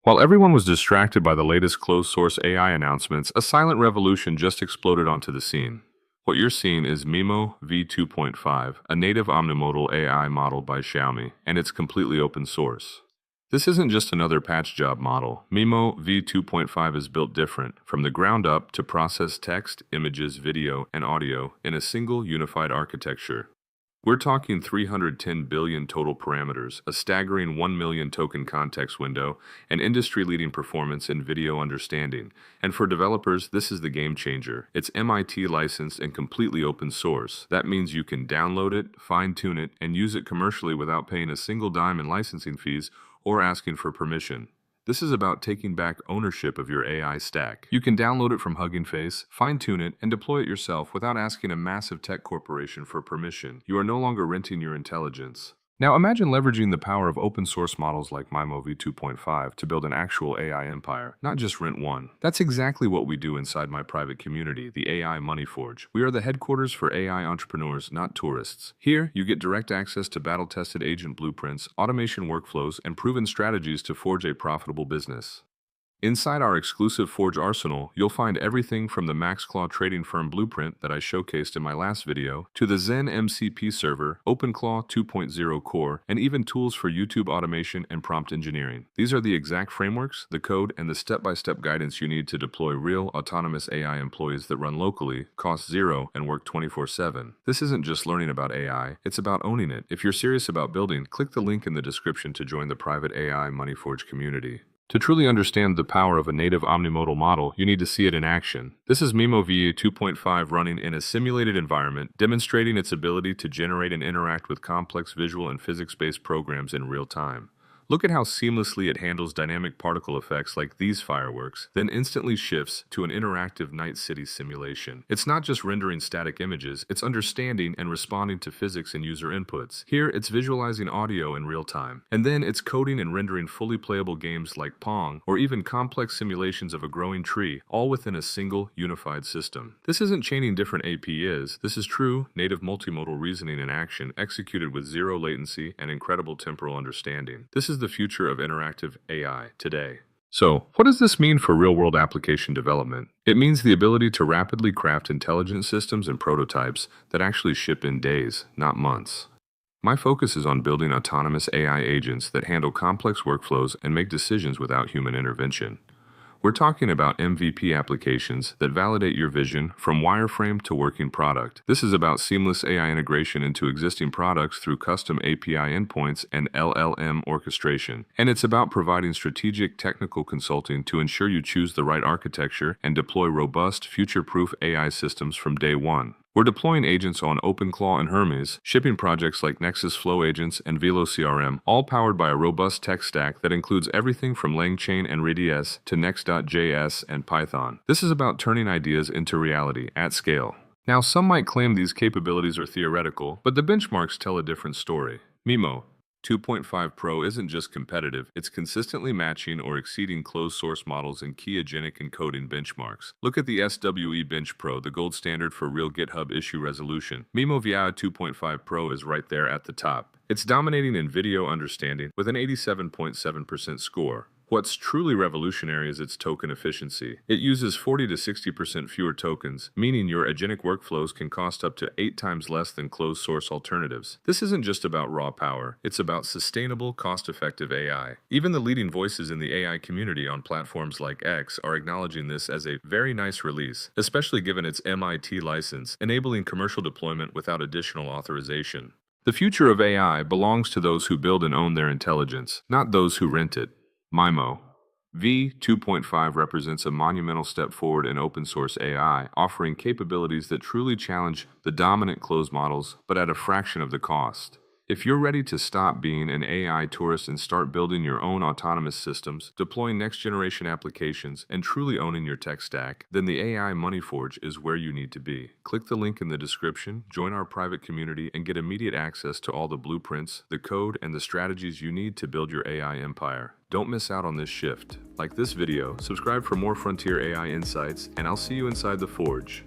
While everyone was distracted by the latest closed-source AI announcements, a silent revolution just exploded onto the scene. What you're seeing is MIMO V2.5, a native omnimodal AI model by Xiaomi, and it's completely open source. This isn't just another patch job model. MIMO V2.5 is built different, from the ground up to process text, images, video, and audio in a single unified architecture. We're talking 310 billion total parameters, a staggering 1 million token context window, and industry-leading performance in video understanding. And for developers, this is the game changer. It's MIT licensed and completely open source. That means you can download it, fine-tune it, and use it commercially without paying a single dime in licensing fees or asking for permission. This is about taking back ownership of your AI stack. You can download it from Hugging Face, fine-tune it, and deploy it yourself without asking a massive tech corporation for permission. You are no longer renting your intelligence. Now imagine leveraging the power of open source models like MIMO v2.5 to build an actual AI empire, not just rent one. That's exactly what we do inside my private community, the AI Money Forge. We are the headquarters for AI entrepreneurs, not tourists. Here, you get direct access to battle-tested agent blueprints, automation workflows, and proven strategies to forge a profitable business. Inside our exclusive Forge arsenal, you'll find everything from the MaxClaw trading firm blueprint that I showcased in my last video, to the Zen MCP server, OpenClaw 2.0 core, and even tools for YouTube automation and prompt engineering. These are the exact frameworks, the code, and the step-by-step guidance you need to deploy real, autonomous AI employees that run locally, cost zero, and work 24/7. This isn't just learning about AI, it's about owning it. If you're serious about building, click the link in the description to join the private AI Money Forge community. To truly understand the power of a native omnimodal model, you need to see it in action. This is MIMO V2.5 running in a simulated environment, demonstrating its ability to generate and interact with complex visual and physics-based programs in real time. Look at how seamlessly it handles dynamic particle effects like these fireworks, then instantly shifts to an interactive night city simulation. It's not just rendering static images, it's understanding and responding to physics and user inputs. Here, it's visualizing audio in real time. And then it's coding and rendering fully playable games like Pong, or even complex simulations of a growing tree, all within a single, unified system. This isn't chaining different APIs, this is true, native multimodal reasoning in action, executed with zero latency and incredible temporal understanding. This is the future of interactive AI today. So, what does this mean for real-world application development? It means the ability to rapidly craft intelligent systems and prototypes that actually ship in days, not months. My focus is on building autonomous AI agents that handle complex workflows and make decisions without human intervention. We're talking about MVP applications that validate your vision from wireframe to working product. This is about seamless AI integration into existing products through custom API endpoints and LLM orchestration. And it's about providing strategic technical consulting to ensure you choose the right architecture and deploy robust, future-proof AI systems from day one. We're deploying agents on OpenClaw and Hermes, shipping projects like Nexus Flow Agents and Velo CRM, all powered by a robust tech stack that includes everything from LangChain and Redis to Next.js and Python. This is about turning ideas into reality at scale. Now, some might claim these capabilities are theoretical, but the benchmarks tell a different story. MIMO 2.5 Pro isn't just competitive, it's consistently matching or exceeding closed-source models in key agentic encoding benchmarks. Look at the SWE-Bench Pro, the gold standard for real GitHub issue resolution. MIMO VI 2.5 Pro is right there at the top. It's dominating in video understanding with an 87.7% score. What's truly revolutionary is its token efficiency. It uses 40 to 60% fewer tokens, meaning your agentic workflows can cost up to 8 times less than closed-source alternatives. This isn't just about raw power, it's about sustainable, cost-effective AI. Even the leading voices in the AI community on platforms like X are acknowledging this as a very nice release, especially given its MIT license, enabling commercial deployment without additional authorization. The future of AI belongs to those who build and own their intelligence, not those who rent it. MIMO V2.5 represents a monumental step forward in open-source AI, offering capabilities that truly challenge the dominant closed models, but at a fraction of the cost. If you're ready to stop being an AI tourist and start building your own autonomous systems, deploying next-generation applications, and truly owning your tech stack, then the AI Money Forge is where you need to be. Click the link in the description, join our private community, and get immediate access to all the blueprints, the code, and the strategies you need to build your AI empire. Don't miss out on this shift. Like this video, subscribe for more frontier AI insights, and I'll see you inside the Forge.